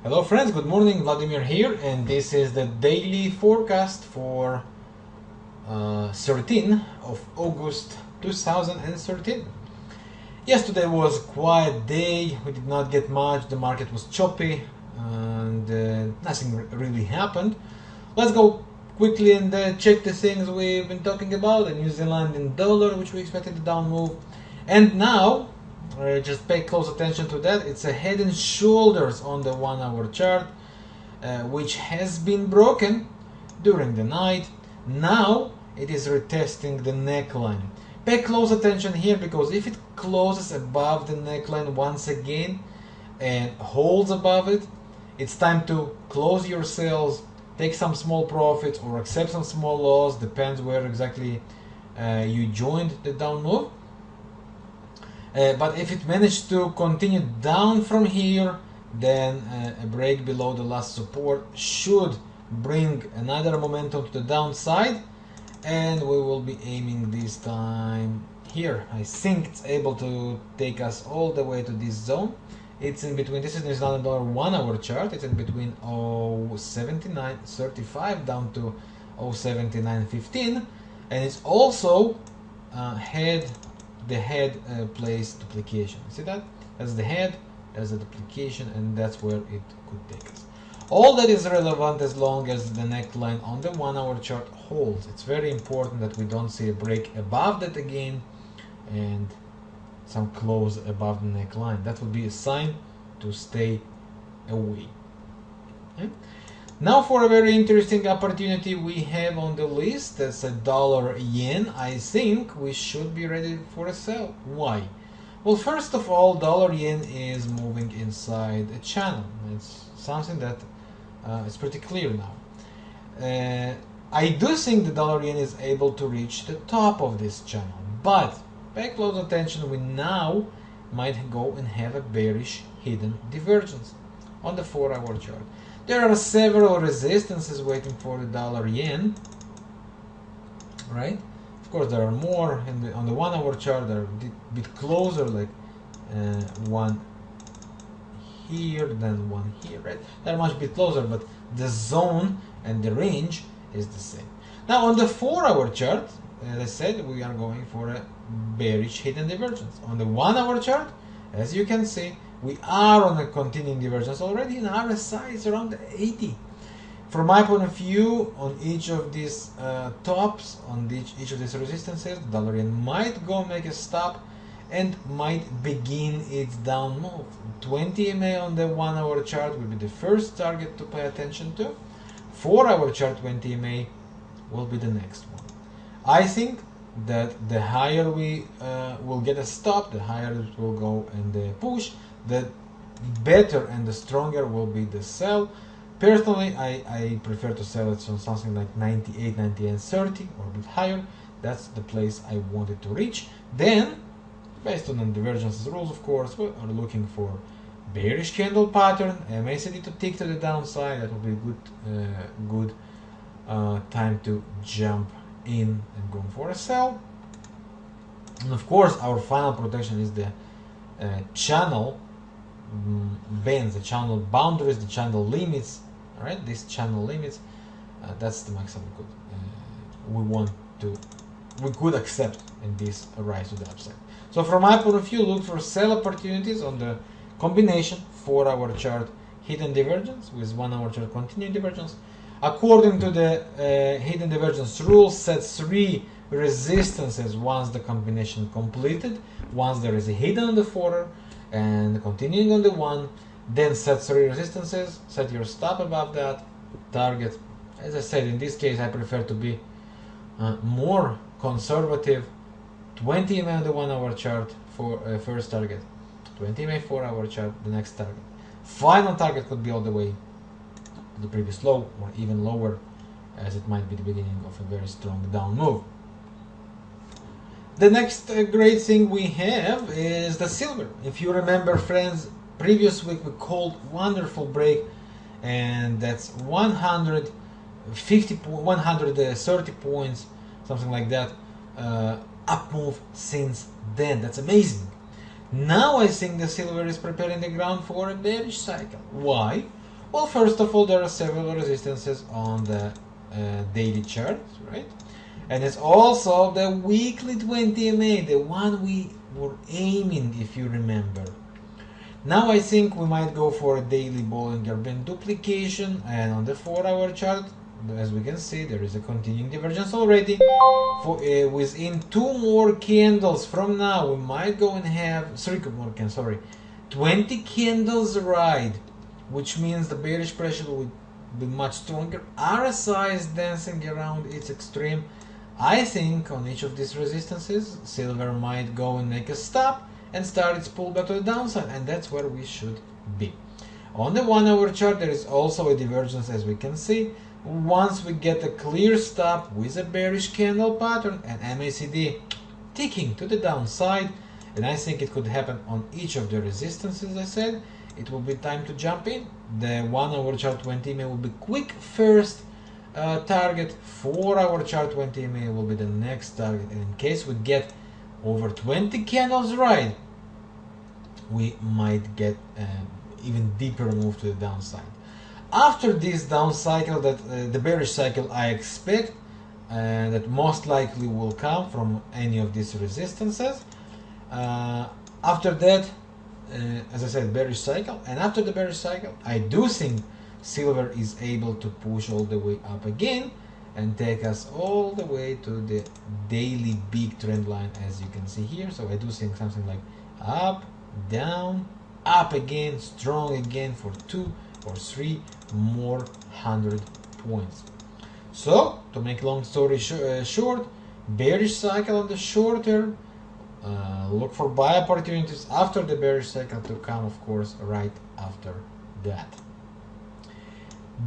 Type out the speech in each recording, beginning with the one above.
Hello friends, good morning, Vladimir here, and this is the daily forecast for 13 of August 2013. Yesterday was a quiet day, we did not get much, the market was choppy and nothing really happened. Let's go quickly and check the things we've been talking about, the New Zealand dollar, which we expected a down move, and now just pay close attention to that. It's a head and shoulders on the 1 hour chart, which has been broken during the night. Now it is retesting the neckline. Pay close attention here, because if it closes above the neckline once again and holds above it, it's time to close your sales, take some small profits or accept some small loss, depends where exactly you joined the down move. But if it managed to continue down from here, then a break below the last support should bring another momentum to the downside, and we will be aiming this time here. I think it's able to take us all the way to this zone. It's in between, this is New Zealand dollar 1 hour chart, it's in between 0.7935 down to 0.7915, and it's also the head place duplication. See that? That's the head, that's the duplication, and that's where it could take us. All that is relevant as long as the neckline on the 1 hour chart holds. It's very important that we don't see a break above that again and some close above the neckline. That would be a sign to stay away. Okay? Now for a very interesting opportunity we have on the list, that's a dollar yen. I think we should be ready for a sell. Why? Well, first of all, dollar yen is moving inside a channel. It's something that is pretty clear now. I do think the dollar yen is able to reach the top of this channel, but pay close attention, we now might go and have a bearish hidden divergence on the 4 hour chart. There are several resistances waiting for the dollar yen, right? Of course, there are more on the 1 hour chart. They're a bit closer, like one here, then one here, right? They're much bit closer, but the zone and the range is the same. Now, on the 4 hour chart, as I said, we are going for a bearish hidden divergence. On the 1 hour chart, as you can see, we are on a continuing divergence already. In RSI is around 80. From my point of view, on each of these tops, on each of these resistances, the dollar yen might go make a stop and might begin its down move. 20 MA on the 1 hour chart will be the first target to pay attention to. 4 hour chart 20 MA will be the next one. I think that the higher we will get a stop, the higher it will go and push, the better and the stronger will be the sell. Personally, I prefer to sell it on something like 98, 98, 30 or a bit higher. That's the place I wanted to reach. Then, based on the divergence rules, of course, we are looking for bearish candle pattern, MACD to tick to the downside. That will be a good time to jump in and go for a sell. And of course, our final protection is the channel bands, the channel boundaries, the channel limits. All right, these channel limits, that's the maximum we could accept in this rise to the upside. So from my point of view, look for sell opportunities on the combination 4 hour chart hidden divergence with 1 hour chart continuing divergence. According to the hidden divergence rule, set 3 resistances once the combination completed, once there is a hidden on the 4 and continuing on the 1, then set 3 resistances, set your stop above that, target. As I said, in this case I prefer to be more conservative. 20 MA on the 1 hour chart for first target, 20 MA 4 hour chart the next target. Final target could be all the way to the previous low or even lower, as it might be the beginning of a very strong down move. The next great thing we have is the silver. If you remember, friends, previous week we called wonderful break, and that's 130 points, something like that, up move since then. That's amazing. Now I think the silver is preparing the ground for a bearish cycle. Why? Well, first of all, there are several resistances on the daily chart, right? And it's also the weekly 20 MA, the one we were aiming, if you remember. Now I think we might go for a daily Bollinger Band duplication, and on the 4-hour chart, as we can see, there is a continuing divergence already. Within 2 more candles from now, we might go and have 3 more candles, sorry, 20 candles ride, which means the bearish pressure will be much stronger. RSI is dancing around its extreme. I think on each of these resistances, silver might go and make a stop and start its pullback to the downside, and that's where we should be. On the 1-hour chart, there is also a divergence, as we can see. Once we get a clear stop with a bearish candle pattern and MACD ticking to the downside, and I think it could happen on each of the resistances, I said, it will be time to jump in. The 1-hour chart 20 MA will be quick first target, 4-hour chart 20 MA will be the next target, and in case we get over 20 candles right, we might get even deeper move to the downside. After this down cycle, that the bearish cycle, I expect that most likely will come from any of these resistances. After that, as I said, bearish cycle, and after the bearish cycle, I do think silver is able to push all the way up again and take us all the way to the daily big trend line, as you can see here. So I do think something like up, down, up again, strong again for 2 or 3 more 100 points. So to make long story short, bearish cycle on the short term, look for buy opportunities after the bearish cycle to come, of course, right after that.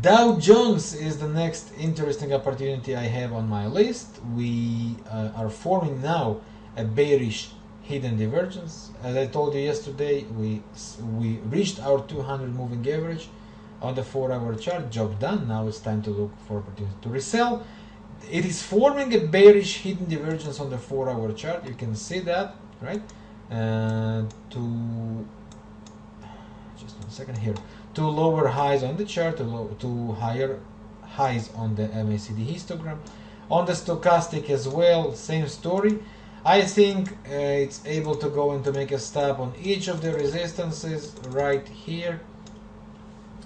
Dow Jones is the next interesting opportunity I have on my list. We are forming now a bearish hidden divergence. As I told you yesterday, we reached our 200 moving average on the 4-hour chart. Job done. Now it's time to look for opportunity to resell. It is forming a bearish hidden divergence on the 4-hour chart. You can see that, right? To just 1 second here. 2 lower highs on the chart, 2 higher highs on the MACD histogram. On the stochastic as well, same story. I think it's able to go and to make a stop on each of the resistances right here,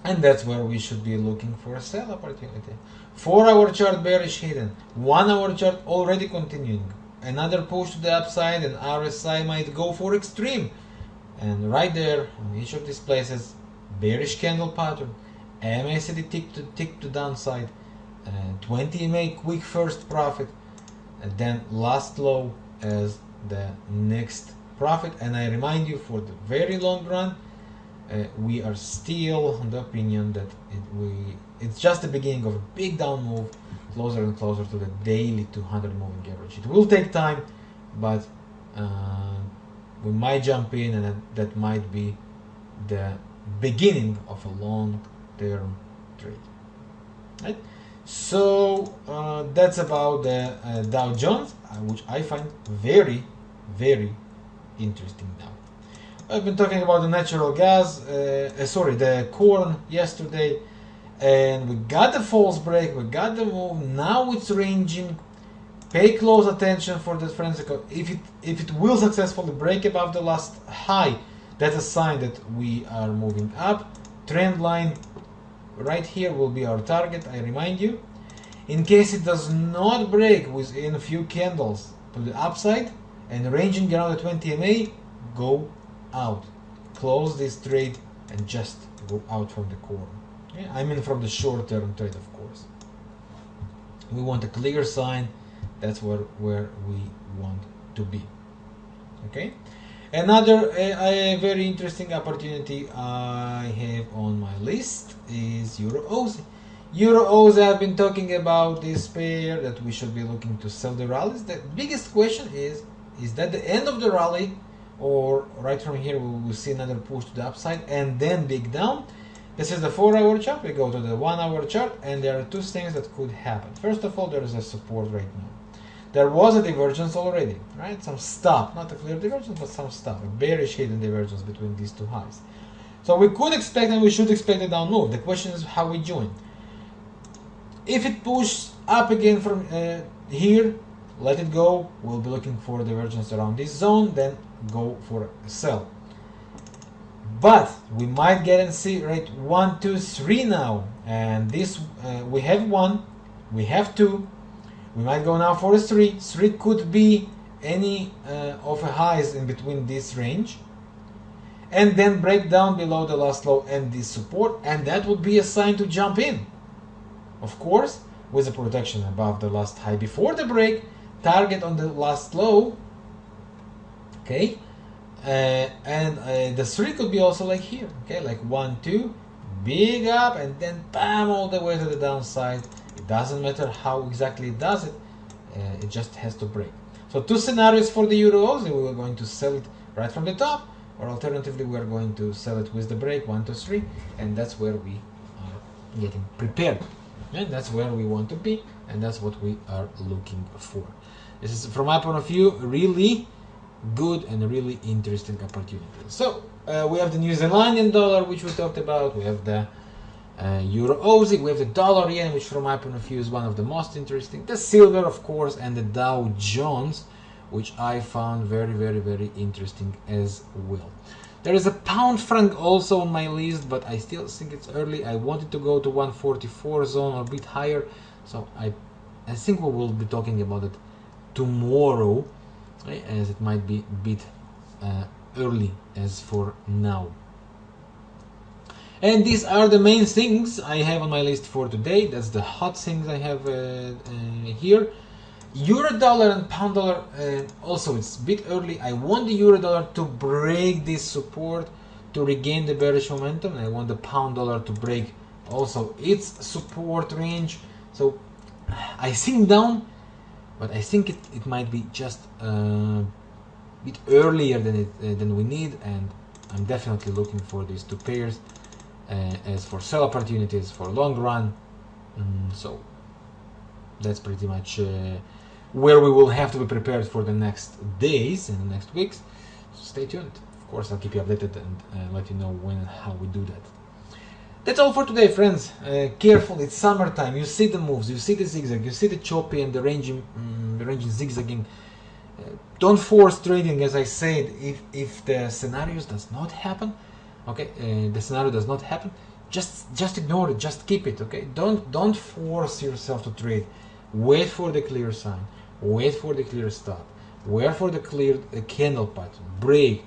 and that's where we should be looking for a sell opportunity. 4-hour chart bearish hidden, 1-hour chart already continuing, another push to the upside, and RSI might go for extreme, and right there on each of these places, bearish candle pattern, MACD tick to downside, 20 MA quick first profit, and then last low as the next profit. And I remind you, for the very long run, we are still on the opinion that it's just the beginning of a big down move, closer and closer to the daily 200 moving average. It will take time, but we might jump in, and that might be the beginning of a long-term trade. Right? So that's about the Dow Jones, which I find very, very interesting now. I've been talking about the natural gas, the corn yesterday, and we got the false break, we got the move. Now it's ranging. Pay close attention for this forensic. If it will successfully break above the last high, that's a sign that we are moving up. Trend line right here will be our target, I remind you. In case it does not break within a few candles to the upside and ranging around the 20 MA, go out. Close this trade and just go out from the corn. Okay? I mean from the short term trade, of course. We want a clear sign. That's where we want to be. Okay. Another very interesting opportunity I have on my list is Euro-Aussie. Euro-Aussie, I've been talking about this pair that we should be looking to sell the rallies. The biggest question is that the end of the rally, or right from here we will see another push to the upside and then big down? This is the 4-hour chart. We go to the 1-hour chart, and there are 2 things that could happen. First of all, there is a support right now. There was a divergence already, right? Some stop, not a clear divergence, but some stop, a bearish hidden divergence between these 2 highs. So we could expect and we should expect a down move. The question is how we join. If it pushes up again from here, let it go. We'll be looking for divergence around this zone, then go for a sell. But we might get and see right 1, 2, 3 now, and this we have 1, we have 2, we might go now for a 3. 3 could be any of a highs in between this range, and then break down below the last low and this support, and that would be a sign to jump in. Of course, with a protection above the last high before the break, target on the last low, okay. And the 3 could be also like here, okay, like 1, 2, big up, and then bam, all the way to the downside. It doesn't matter how exactly it does it, it just has to break. So 2 scenarios for the Euro Aussie. We are going to sell it right from the top, or alternatively we are going to sell it with the break 1, 2, 3, and that's where we are getting prepared, and that's where we want to be, and that's what we are looking for. This is, from my point of view, really good and a really interesting opportunity. So we have the New Zealandian dollar, which we talked about. We have the Euro Aussie. We have the dollar yen, which from my point of view is one of the most interesting. The silver, of course, and the Dow Jones, which I found very, very, very interesting as well. There is a pound franc also on my list, but I still think it's early. I wanted to go to 144 zone or a bit higher, so I think we will be talking about it tomorrow, as it might be a bit early as for now. And these are the main things I have on my list for today. That's the hot things I have here. Euro dollar and pound dollar, also it's a bit early. I want the euro dollar to break this support to regain the bearish momentum, and I want the pound dollar to break also its support range. So I think down, but I think it might be just a bit earlier than we need, and I'm definitely looking for these 2 pairs as for sell opportunities for long run. So that's pretty much where we will have to be prepared for the next days and the next weeks. So stay tuned. Of course, I'll keep you updated and let you know when and how we do that. That's all for today, friends. Careful, it's summertime. You see the moves, you see the zigzag, you see the choppy and the ranging zigzagging. Don't force trading, as I said. If the scenarios does not happen, okay, the scenario does not happen, just ignore it, just keep it, okay. Don't force yourself to trade. Wait for the clear sign, wait for the clear stop, wait for the clear candle pattern, break,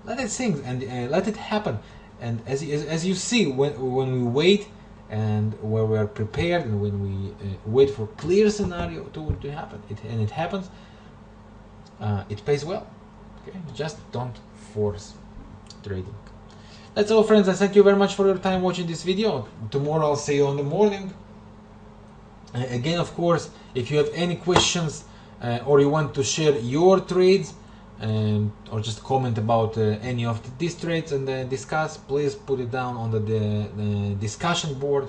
let it sink and let it happen. And as you see, when we wait and where we are prepared, and when we wait for clear scenario to happen, it happens, it pays well. Okay, just don't force trading. That's all, friends. I thank you very much for your time watching this video. Tomorrow I'll see you in the morning. Again, of course, if you have any questions or you want to share your trades, or just comment about any of these trades and discuss, please put it down on the discussion board,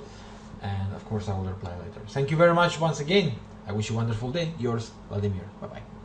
and of course I will reply later. Thank you very much once again. I wish you a wonderful day. Yours, Vladimir. Bye bye.